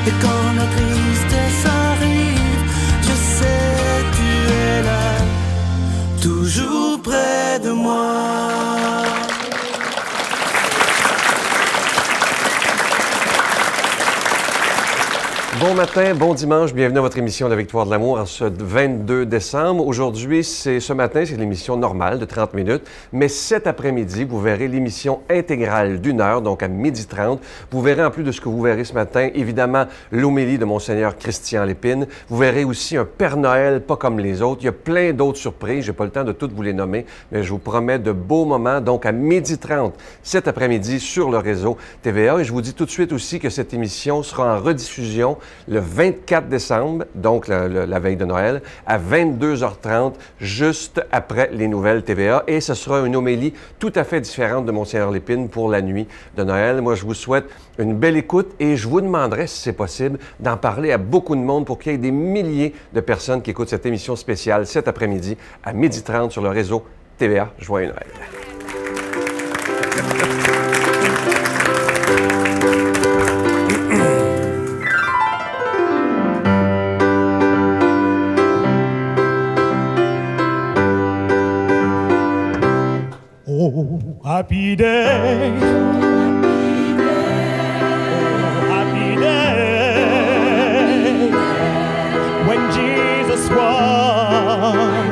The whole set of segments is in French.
Et quand la tristesse arrive, je sais tu es là, toujours près de moi. Bon matin, bon dimanche, bienvenue à votre émission La Victoire de l'amour en ce 22 décembre. Aujourd'hui, ce matin, c'est l'émission normale de 30 minutes, mais cet après-midi, vous verrez l'émission intégrale d'une heure, donc à 12h30. Vous verrez en plus de ce que vous verrez ce matin, évidemment, l'homélie de Monseigneur Christian Lépine. Vous verrez aussi un Père Noël pas comme les autres. Il y a plein d'autres surprises, j'ai pas le temps de toutes vous les nommer, mais je vous promets de beaux moments, donc à 12h30 cet après-midi sur le réseau TVA. Et je vous dis tout de suite aussi que cette émission sera en rediffusion le 24 décembre, donc la veille de Noël, à 22h30, juste après les nouvelles TVA. Et ce sera une homélie tout à fait différente de Monseigneur Lépine pour la nuit de Noël. Moi, je vous souhaite une belle écoute et je vous demanderai, si c'est possible, d'en parler à beaucoup de monde pour qu'il y ait des milliers de personnes qui écoutent cette émission spéciale cet après-midi à 12h30 sur le réseau TVA. Joyeux Noël! Oh, happy day. Oh, happy day. When Jesus won. When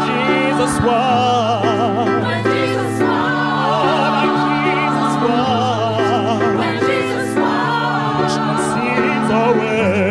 Jesus won. When Jesus won. When Jesus won. Wash my sins away.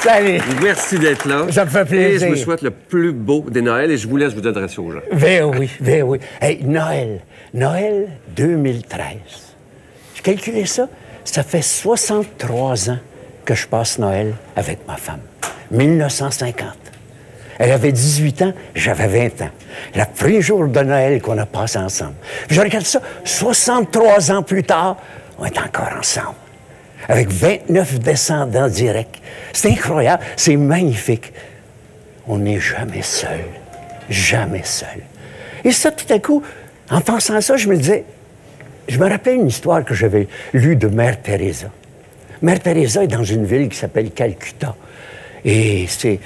Salut. Merci d'être là. Ça me fait plaisir. Et je vous souhaite le plus beau des Noëls et je vous laisse vous adresser aux gens. Ben oui, ben oui. Hey, Noël 2013. J'ai calculé ça. Ça fait 63 ans que je passe Noël avec ma femme. 1950. Elle avait 18 ans, j'avais 20 ans. Le premier jour de Noël qu'on a passé ensemble. Puis je regarde ça, 63 ans plus tard, on est encore ensemble. Avec 29 descendants directs. C'est incroyable, c'est magnifique. On n'est jamais seul. Jamais seul. Et ça, tout à coup, en pensant à ça, je me disais, je me rappelais une histoire que j'avais lue de Mère Teresa. Mère Teresa est dans une ville qui s'appelle Calcutta. Et c'est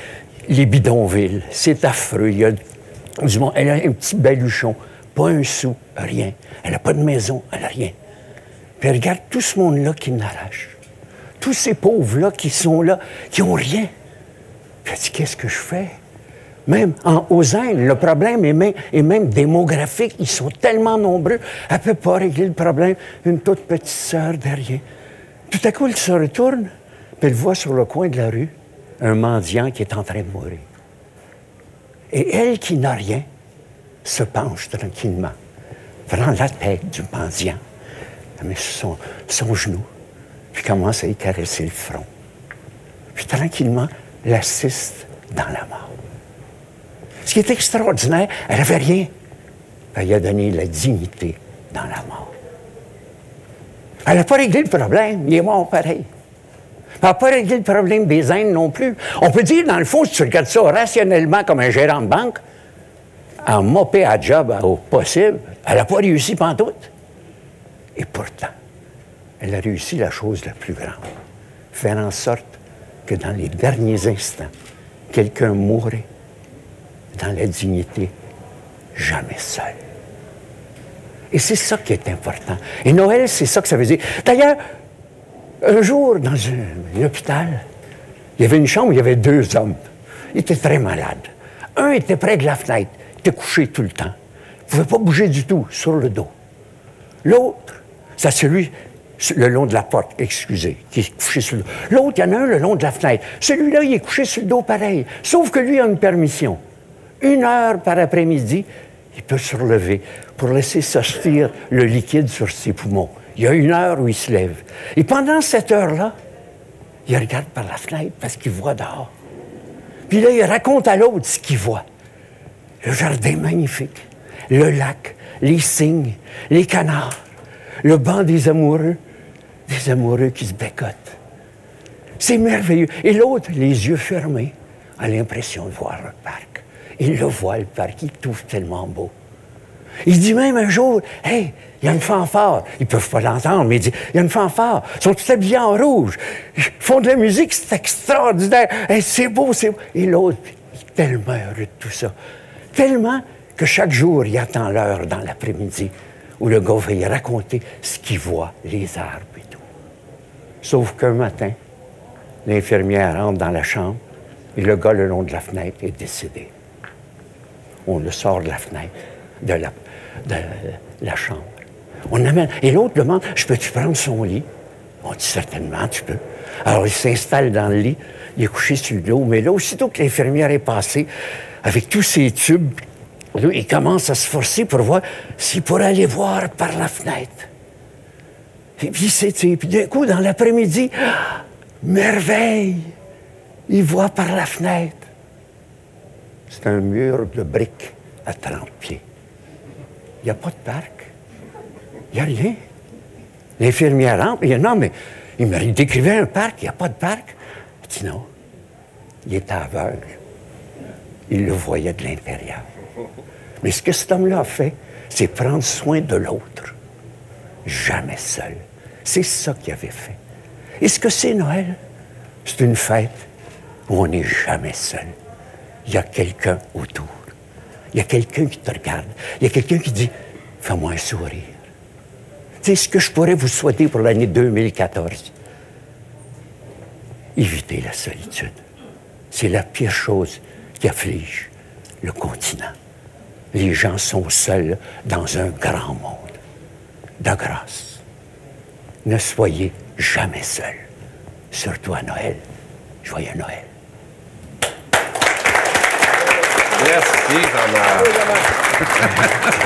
les bidonvilles. C'est affreux. Il y a du monde. Elle a un petit baluchon. Pas un sou, rien. Elle n'a pas de maison, elle n'a rien. Puis elle regarde tout ce monde-là qui l'arrache. Tous ces pauvres-là qui sont là, qui n'ont rien. Puis elle dit, qu'est-ce que je fais? Même aux Indes, le problème est même démographique. Ils sont tellement nombreux, elle ne peut pas régler le problème. Une toute petite sœur derrière. Tout à coup, elle se retourne, puis elle voit sur le coin de la rue un mendiant qui est en train de mourir. Et elle, qui n'a rien, se penche tranquillement, prend la tête du mendiant, elle met sur son genou, puis commence à y caresser le front. Puis tranquillement, l'assiste dans la mort. Ce qui est extraordinaire, elle n'avait rien. Elle lui a donné la dignité dans la mort. Elle n'a pas réglé le problème, il est mort pareil. Elle n'a pas réglé le problème des Indes non plus. On peut dire, dans le fond, si tu regardes ça rationnellement comme un gérant de banque, en mopé à job au possible, elle n'a pas réussi pantoute. Et pourtant, elle a réussi la chose la plus grande. Faire en sorte que dans les derniers instants, quelqu'un mourrait dans la dignité, jamais seul. Et c'est ça qui est important. Et Noël, c'est ça que ça veut dire. D'ailleurs, un jour, dans un hôpital, il y avait une chambre où il y avait 2 hommes. Ils étaient très malades. Un était près de la fenêtre. Il était couché tout le temps. Il ne pouvait pas bouger du tout, sur le dos. L'autre, c'est celui le long de la porte, excusez, qui est couché sur le dos. L'autre, il y en a un le long de la fenêtre. Celui-là, il est couché sur le dos pareil. Sauf que lui a une permission. 1 heure par après-midi, il peut se relever pour laisser sortir le liquide sur ses poumons. Il y a 1 heure où il se lève. Et pendant cette heure-là, il regarde par la fenêtre parce qu'il voit dehors. Puis là, il raconte à l'autre ce qu'il voit. Le jardin magnifique, le lac, les cygnes, les canards, le banc des amoureux qui se bécotent. C'est merveilleux. Et l'autre, les yeux fermés, a l'impression de voir le parc. Il le voit, le parc, il trouve tellement beau. Il dit même un jour, « Hey, il y a une fanfare. » Ils ne peuvent pas l'entendre, mais il dit, « Il y a une fanfare. Ils sont tous habillés en rouge. Ils font de la musique, c'est extraordinaire. Hey, c'est beau, c'est beau. » Et l'autre, il est tellement heureux de tout ça. Tellement que chaque jour, il attend l'heure dans l'après-midi où le gars va y raconter ce qu'il voit, les arbres et tout. Sauf qu'un matin, l'infirmière rentre dans la chambre et le gars, le long de la fenêtre, est décédé. On le sort de la fenêtre, de la chambre. On amène. Et l'autre demande, « Je peux-tu prendre son lit? » On dit, « Certainement, tu peux. » Alors, il s'installe dans le lit, il est couché sur le dos, mais là, aussitôt que l'infirmière est passée, avec tous ses tubes, là, il commence à se forcer pour voir s'il pourrait aller voir par la fenêtre. Et puis d'un coup, dans l'après-midi, merveille! Il voit par la fenêtre. C'est un mur de briques à 30 pieds. Il n'y a pas de parc. Il n'y a rien. L'infirmière rentre, il dit, non, mais il décrivait un parc, il n'y a pas de parc. Il dit, non, il était aveugle. Il le voyait de l'intérieur. Mais ce que cet homme-là a fait, c'est prendre soin de l'autre. Jamais seul. C'est ça qu'il avait fait. Et ce que c'est Noël? C'est une fête où on n'est jamais seul. Il y a quelqu'un autour. Il y a quelqu'un qui te regarde. Il y a quelqu'un qui dit, fais-moi un sourire. Tu sais, ce que je pourrais vous souhaiter pour l'année 2014, évitez la solitude. C'est la pire chose qui afflige le continent. Les gens sont seuls dans un grand monde. De grâce, ne soyez jamais seuls. Surtout à Noël. Joyeux Noël. Merci, Jean-Marc.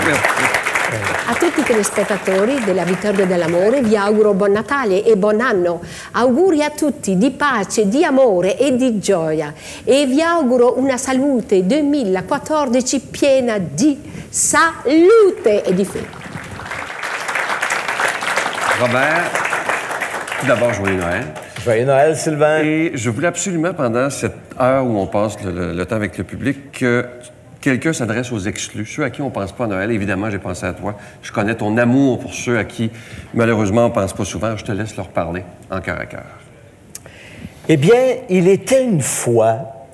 Merci. A tutti i telespettatori della Vittoria dell'Amore vi auguro buon Natale e buon anno. Auguri a tutti di pace, di amore e di gioia. E vi auguro una salute 2014 piena di salute e di fede. Robert, tout d'abord, joyeux Noël. Joyeux Noël, Sylvain. Et je voulais absolument, pendant cette heure où on passe le temps avec le public, que quelqu'un s'adresse aux exclus, ceux à qui on ne pense pas à Noël. Évidemment, j'ai pensé à toi. Je connais ton amour pour ceux à qui, malheureusement, on ne pense pas souvent. Je te laisse leur parler en cœur à cœur. Eh bien, il était une fois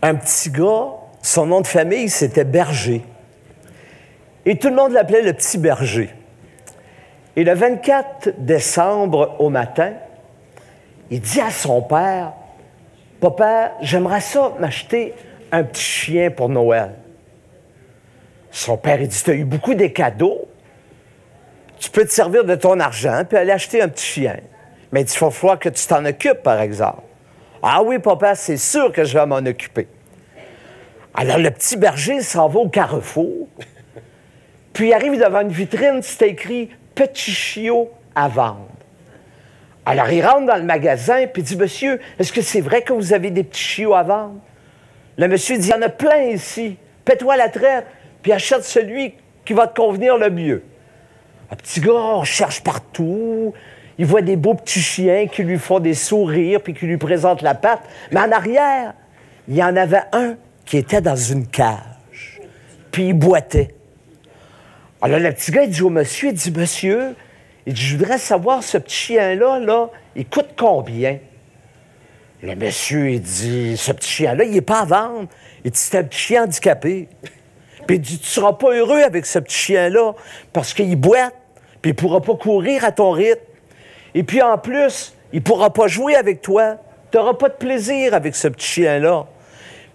un petit gars, son nom de famille, c'était Berger. Et tout le monde l'appelait le petit Berger. Et le 24 décembre au matin, il dit à son père, « Papa, j'aimerais ça m'acheter un petit chien pour Noël. » Son père, il dit, « Tu as eu beaucoup de cadeaux. Tu peux te servir de ton argent puis aller acheter un petit chien. Mais il dit, il va falloir que tu t'en occupes, par exemple. »« Ah oui, papa, c'est sûr que je vais m'en occuper. » Alors, le petit Berger s'en va au carrefour, puis il arrive devant une vitrine, c'est écrit « Petit chiot à vendre ». Alors, il rentre dans le magasin, puis il dit, « Monsieur, est-ce que c'est vrai que vous avez des petits chiots à vendre? » Le monsieur dit, « Il y en a plein ici. Paie-toi la traite, puis achète celui qui va te convenir le mieux. » Un petit gars, on cherche partout. Il voit des beaux petits chiens qui lui font des sourires, puis qui lui présentent la patte. Mais en arrière, il y en avait un qui était dans une cage, puis il boitait. Alors, le petit gars, il dit au monsieur, il dit, « Monsieur, il dit, je voudrais savoir, ce petit chien-là, là, il coûte combien? » Le monsieur, il dit, « Ce petit chien-là, il n'est pas à vendre. » Il dit, « C'est un petit chien handicapé. » Puis il dit, « Tu ne seras pas heureux avec ce petit chien-là parce qu'il boite, puis il ne pourra pas courir à ton rythme. Et puis en plus, il ne pourra pas jouer avec toi. Tu n'auras pas de plaisir avec ce petit chien-là. »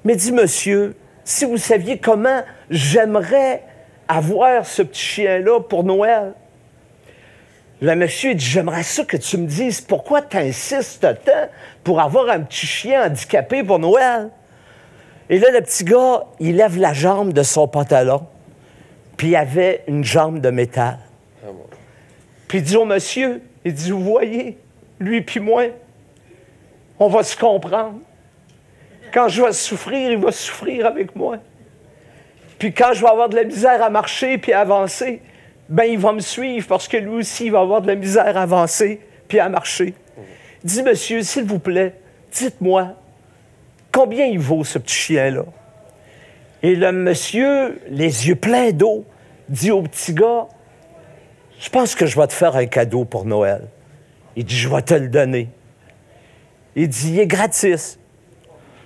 Mais dit, « Monsieur, si vous saviez comment j'aimerais avoir ce petit chien-là pour Noël. » Le monsieur, il dit, « J'aimerais ça que tu me dises pourquoi tu insistes tant pour avoir un petit chien handicapé pour Noël. » Et là, le petit gars, il lève la jambe de son pantalon, puis il avait une jambe de métal. Puis il dit au monsieur, il dit, « Vous voyez, lui puis moi, on va se comprendre. Quand je vais souffrir, il va souffrir avec moi. Puis quand je vais avoir de la misère à marcher puis à avancer, ben il va me suivre parce que lui aussi, il va avoir de la misère à avancer puis à marcher. » Il dit, « Monsieur, s'il vous plaît, dites-moi, combien il vaut ce petit chien-là? » Et le monsieur, les yeux pleins d'eau, dit au petit gars, « Je pense que je vais te faire un cadeau pour Noël. » Il dit, « Je vais te le donner. » Il dit, « Il est gratis. »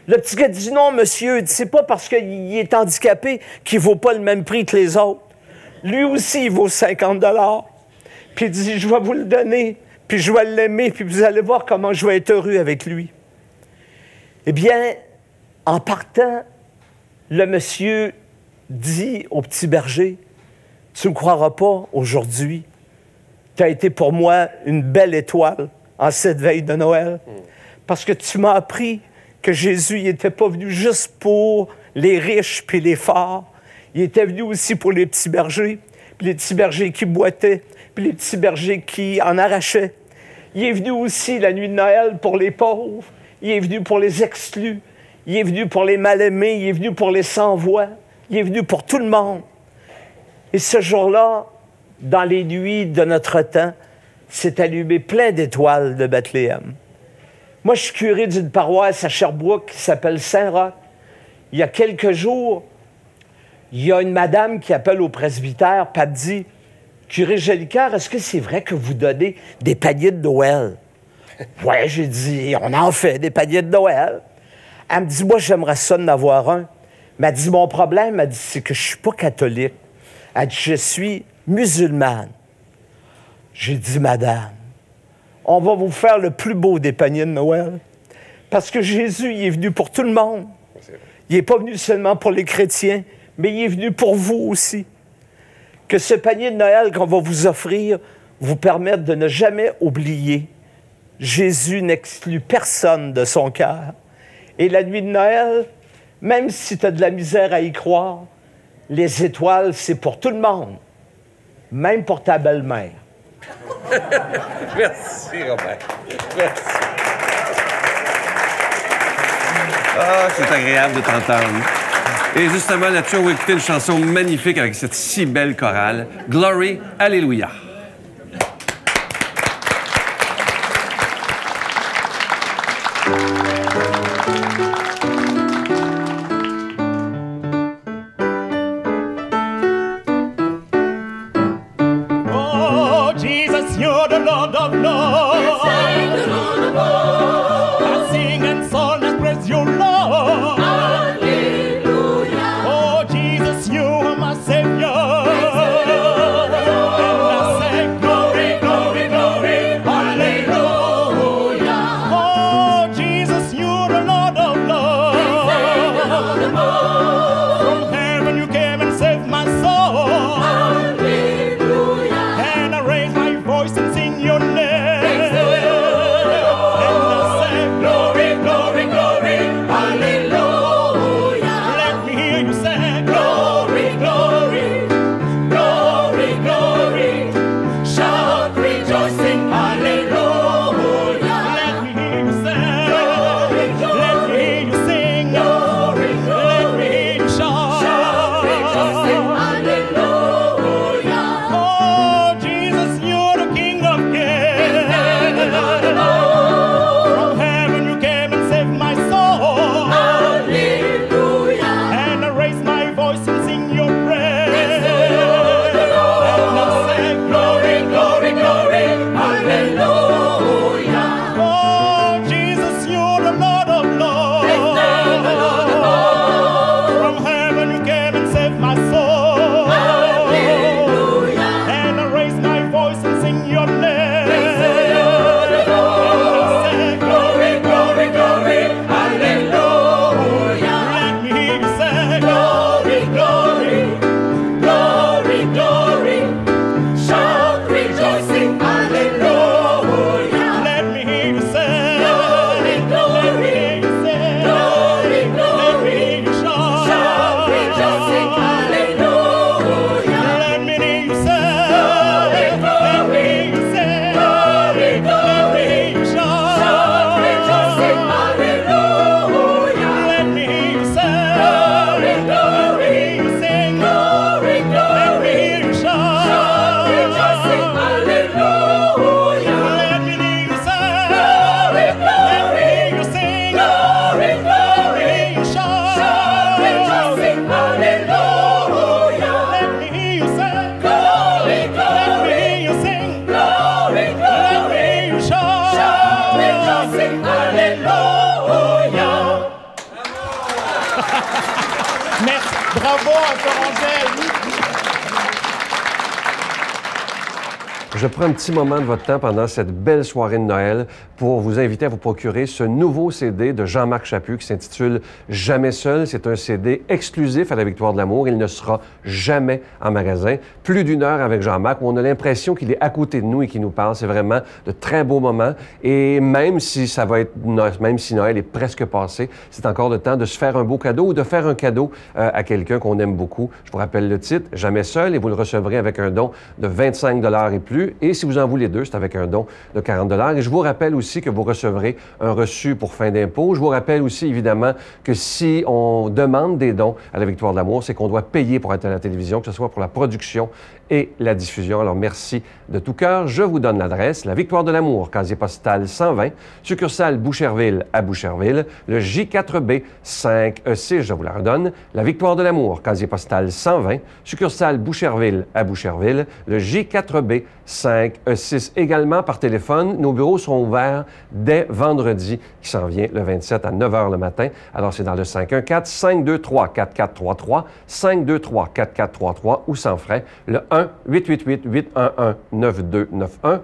Le petit gars dit, « Non, monsieur, c'est pas parce qu'il est handicapé qu'il vaut pas le même prix que les autres. Lui aussi, il vaut 50 $. » Puis il dit, « Je vais vous le donner, puis je vais l'aimer, puis vous allez voir comment je vais être heureux avec lui. » Eh bien, en partant, le monsieur dit au petit berger, « Tu ne croiras pas, aujourd'hui, tu as été pour moi une belle étoile en cette veille de Noël, parce que tu m'as appris que Jésus n'était pas venu juste pour les riches puis les forts, il était venu aussi pour les petits bergers, puis les petits bergers qui boitaient, puis les petits bergers qui en arrachaient. Il est venu aussi la nuit de Noël pour les pauvres, il est venu pour les exclus, il est venu pour les mal-aimés, il est venu pour les sans-voix, il est venu pour tout le monde. Et ce jour-là, dans les nuits de notre temps, s'est allumé plein d'étoiles de Bethléem. Moi, je suis curé d'une paroisse à Sherbrooke qui s'appelle Saint-Roch. Il y a quelques jours, il y a une madame qui appelle au presbytère, puis elle me dit, « Curé Jolicoeur, est-ce que c'est vrai que vous donnez des paniers de Noël? » Ouais, j'ai dit, on en fait des paniers de Noël. Elle me dit, moi, j'aimerais ça en avoir un. Mais elle dit, mon problème, elle dit, c'est que je suis pas catholique. Elle dit, je suis musulmane. J'ai dit, madame, on va vous faire le plus beau des paniers de Noël. Parce que Jésus, il est venu pour tout le monde. Il n'est pas venu seulement pour les chrétiens, mais il est venu pour vous aussi. Que ce panier de Noël qu'on va vous offrir vous permette de ne jamais oublier Jésus n'exclut personne de son cœur. Et la nuit de Noël, même si tu as de la misère à y croire, les étoiles, c'est pour tout le monde. même pour ta belle-mère. Merci, Robert. Merci. Ah, c'est agréable de t'entendre. Et justement, là-dessus, on va écouter une chanson magnifique avec cette si belle chorale. Glory, Alléluia. Oh, Jesus, you're the Lord of Lords. I sing and song and praise your Lord. Oh, Jesus, you are my Savior. And I say, glory, glory, glory, hallelujah. Oh, Jesus, you're the Lord of Lords. From heaven you came and saved my soul. And I raise my voice and sing your name. And I say, glory, glory, glory, hallelujah. Let me hear you say, glory, glory, glory, glory. Shout rejoicing, hallelujah. Let me hear you say, glory, glory. Let me hear you sing, glory, glory. Let me hear you shout rejoicing, hallelujah. Oh, Jesus, you're the King of Kings. From heaven you came and saved my soul. Hallelujah. And I raise my voice and sing your praise. And I say, glory, glory, glory, hallelujah. Oh, Jesus, you're the Lord of Lords. From heaven you came and saved my soul. Hallelujah. And I raise my voice and sing your name. And I say, glory, glory, glory, hallelujah. Let me hear you say, glory, glory, glory, glory. Shout rejoicing, hallelujah. Let me hear you say, glory, glory. Let me hear you say, glory, glory. Let me hear you shout rejoicing, hallelujah. Let me hear you say, glory, glory. Let me hear you say, glory, glory. Let me hear you shout rejoicing, hallelujah. Let me hear you say, glory, glory. Let me hear you sing, glory, glory. Let me hear you shout rejoicing, hallelujah. Let me hear you say, glory, glory. Let me hear you sing, glory, glory. Let me hear you shout rejoicing, hallelujah. Let me hear you say, glory, glory. Let me hear you sing, glory, glory. Let me hear you shout rejoicing, hallelujah. Merci. Bravo encore, Angèle. Je prends un petit moment de votre temps pendant cette belle soirée de Noël pour vous inviter à vous procurer ce nouveau CD de Jean-Marc Chaput qui s'intitule « Jamais seul ». C'est un CD exclusif à la Victoire de l'amour. Il ne sera jamais en magasin. Plus d'une heure avec Jean-Marc où on a l'impression qu'il est à côté de nous et qu'il nous parle. C'est vraiment de très beaux moments. Et même si ça va être même si Noël est presque passé, c'est encore le temps de se faire un beau cadeau ou de faire un cadeau à quelqu'un qu'on aime beaucoup. Je vous rappelle le titre « Jamais seul » et vous le recevrez avec un don de 25 $ et plus. Et si vous en voulez deux, c'est avec un don de 40 $. Et je vous rappelle aussi que vous recevrez un reçu pour fin d'impôt. Je vous rappelle aussi, évidemment, que si on demande des dons à la Victoire de l'amour, c'est qu'on doit payer pour être à la télévision, que ce soit pour la production et la diffusion. Alors, merci de tout cœur. Je vous donne l'adresse. La Victoire de l'amour, casier postal 120, succursale Boucherville à Boucherville, le J4B 5E6, je vous la redonne. La Victoire de l'amour, casier postal 120, succursale Boucherville à Boucherville, le J4B 5E6. Également par téléphone, nos bureaux sont ouverts dès vendredi, qui s'en vient le 27 à 9 h le matin. Alors, c'est dans le 514-523-4433, 523-4433 ou sans frais, le 1-888-811-9291,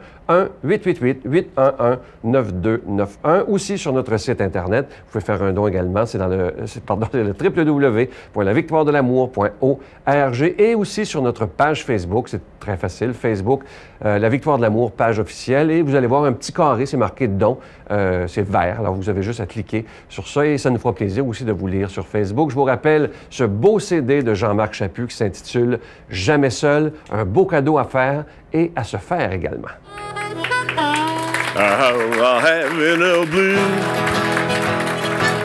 1-888-811-9291. Aussi sur notre site Internet, vous pouvez faire un don également, c'est dans le www.lavictoiredelamour.org et aussi sur notre page Facebook, c'est très facile, Facebook, La Victoire de l'amour, page officielle, et vous allez voir un petit carré, c'est marqué don, c'est vert, alors vous avez juste à cliquer sur ça et ça nous fera plaisir aussi de vous lire sur Facebook. Je vous rappelle ce beau CD de Jean-Marc Chaput qui s'intitule « Jamais seul ». un beau cadeau à faire et à se faire également. I'll have a blue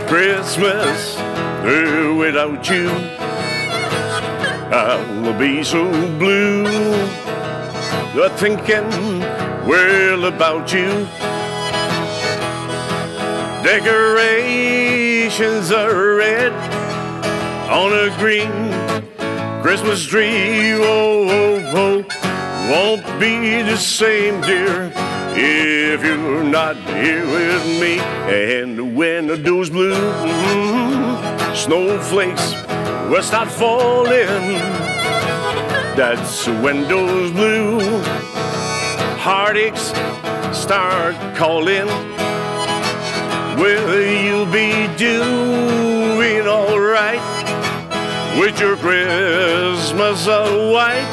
Christmas without you. I'll be so blue, thinking well about you. Decorations are red on a green Christmas tree. Oh, oh, oh, won't be the same, dear, if you're not here with me. And when those blue snowflakes will start falling, that's when those blue heartaches start calling. Will you be doing all right with your Christmas all white?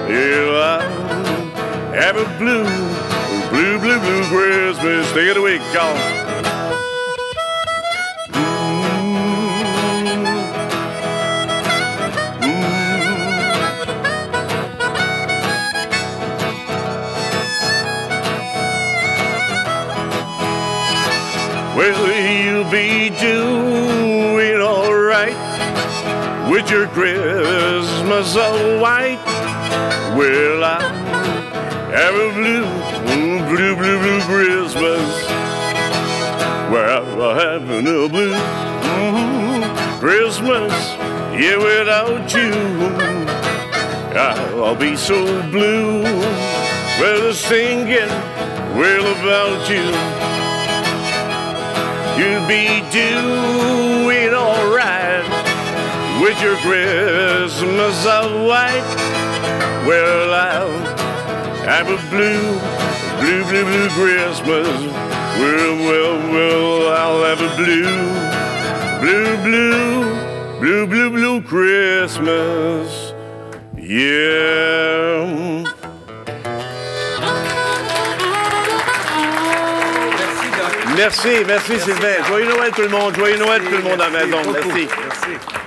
Yeah, I have a blue, blue, blue, blue Christmas. Take it away, y'all. Will you be doing all right with your Christmas all white? Well, I have a blue, blue, blue, blue Christmas. Well, I have a blue Christmas, yeah, without you. I'll be so blue. Well, just thinking, well, about you. You'll be doing all right with your Christmas all white. Well, I'll have a blue, blue, blue, blue Christmas. Well, I'll have a blue, blue, blue, blue, blue, blue Christmas. Yeah. Merci, merci Sylvain. Joyeux Noël tout le monde, joyeux Noël tout le monde à la maison. Merci.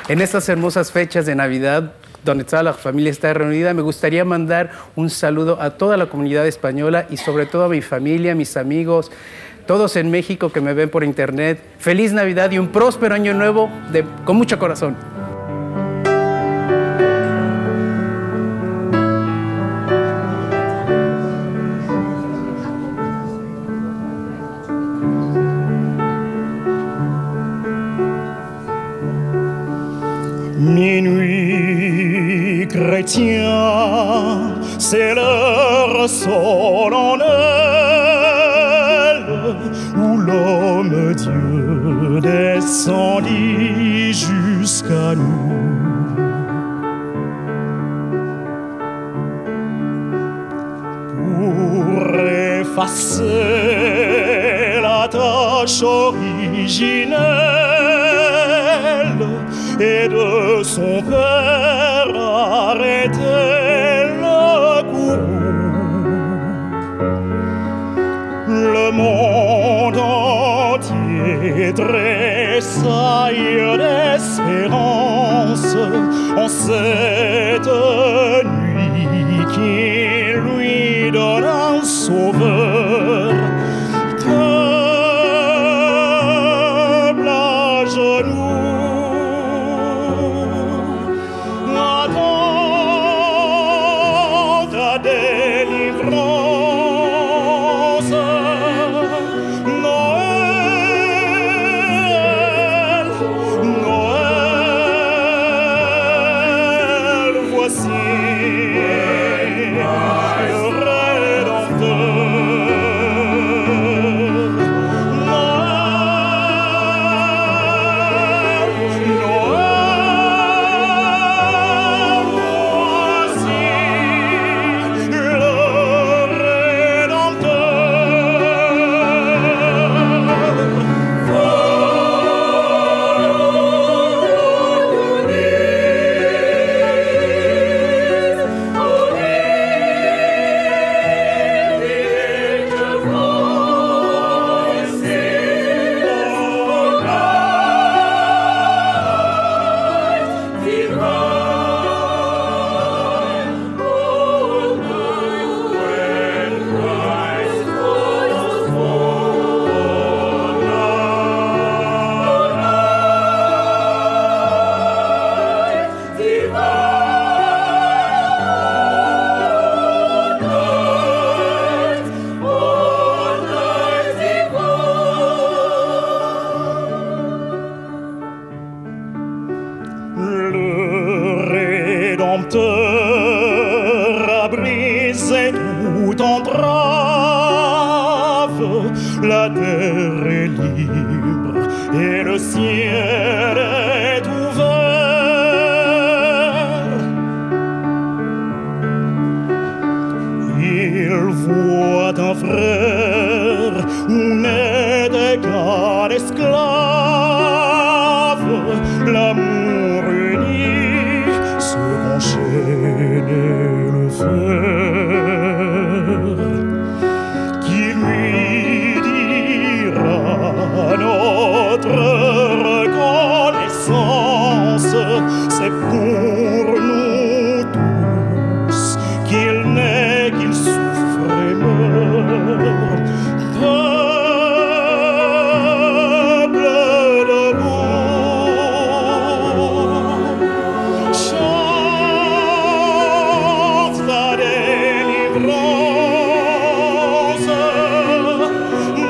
En estas hermosas fechas de Navidad, donde toda la familia está reunida, me gustaría mandar un saludo a toda la comunidad española y sobre todo a mi familia, mis amigos, todos en México que me ven por internet. Feliz Navidad y un próspero año nuevo con mucho corazón. Minuit chrétien, c'est l'heure solennelle où l'homme Dieu descendit jusqu'à nous. Pour effacer la tâche originelle et de son père arrêter le courroux. Le monde entier tressaille d'espérance en cette nuit qui lui donne un sauveur. Table à genoux, délivrance. Noël, Noël, voici Rédempteur a brisé toute entrave. La terre est libre et le ciel est ouvert. Il voit un frère où n'est égal esclave. L'amour uni se enchaîner le fer. Qui lui dira notre reconnaissance? C'est pour nous tous qu'il naît, qu'il souffre et meurt. Peuple debout, chante la délivrance.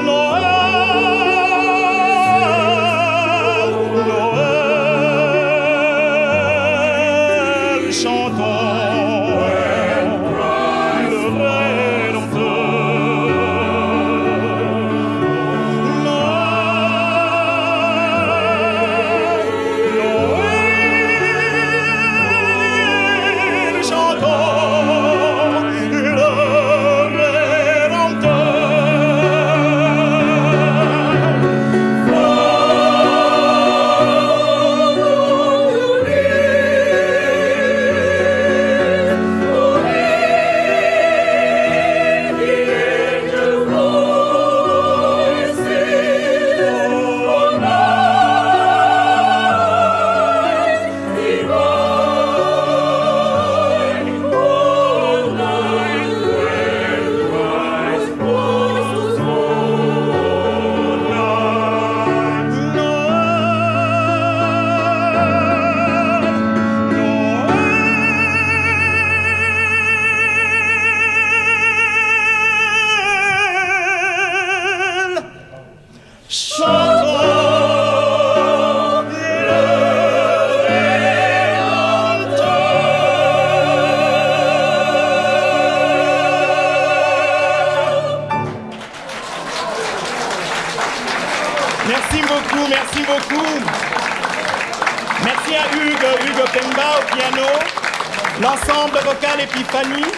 Noël, Noël, chantons le Rédempteur. Noël, chantons le Merci beaucoup, merci beaucoup. Merci à Hugues Pemba au piano, l'ensemble vocal Épiphanie.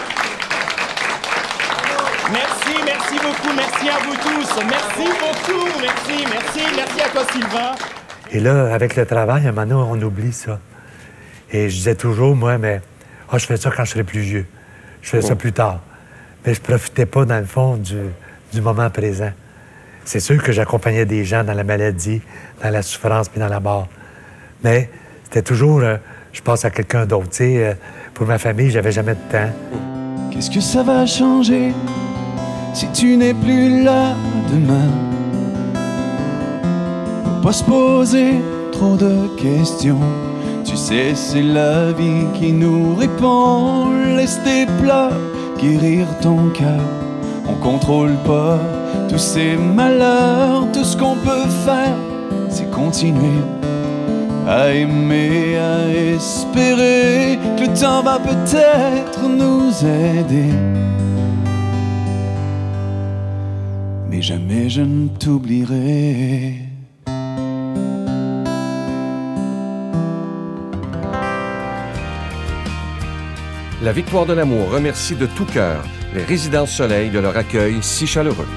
Merci, merci beaucoup, merci à vous tous. Merci beaucoup, merci à toi Sylvain. Et là, avec le travail, à un moment donné, on oublie ça. Et je disais toujours, moi, mais je fais ça quand je serai plus vieux. Je fais ça plus tard. Mais je profitais pas, dans le fond, du moment présent. C'est sûr que j'accompagnais des gens dans la maladie, dans la souffrance puis dans la mort. Mais c'était toujours, je pense à quelqu'un d'autre. Tu sais, pour ma famille, j'avais jamais de temps. Qu'est-ce que ça va changer si tu n'es plus là demain? Faut pas se poser trop de questions. Tu sais, c'est la vie qui nous répond. Laisse tes pleurs guérir ton cœur. On contrôle pas tous ces malheurs. Tout ce qu'on peut faire, c'est continuer à aimer, à espérer que le temps va peut-être nous aider. Mais jamais je ne t'oublierai. La Victoire de l'amour remercie de tout cœur les Résidences Soleil de leur accueil si chaleureux.